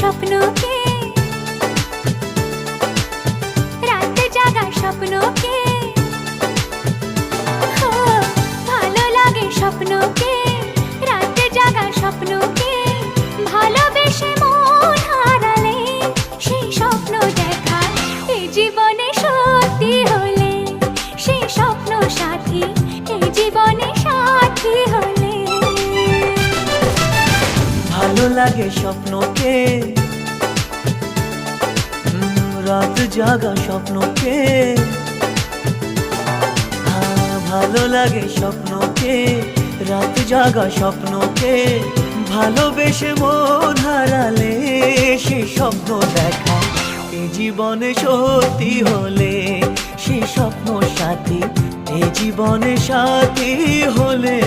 স্বপ্নকে, রাত জাগা স্বপ্নকে, ভালো লাগে স্বপ্নকে, রাত জাগা স্বপ্নকে, ভালোবেসে মন হারালে সেই স্বপ্ন দেখা এই জীবনে সত্যি হলে, সেই স্বপ্ন সাথী এই জীবনে সাথী হলে। ভালো লাগে স্বপ্নকে, রাত জাগা স্বপ্নকে, ভালো লাগে স্বপ্নকে, রাত জাগা স্বপ্নকে, ভালোবেসে মন হারালে সেই স্বপ্ন দেখা এই জীবনে সত্যি হলে, সেই স্বপ্ন সাথী এই জীবনে সাথী হলে।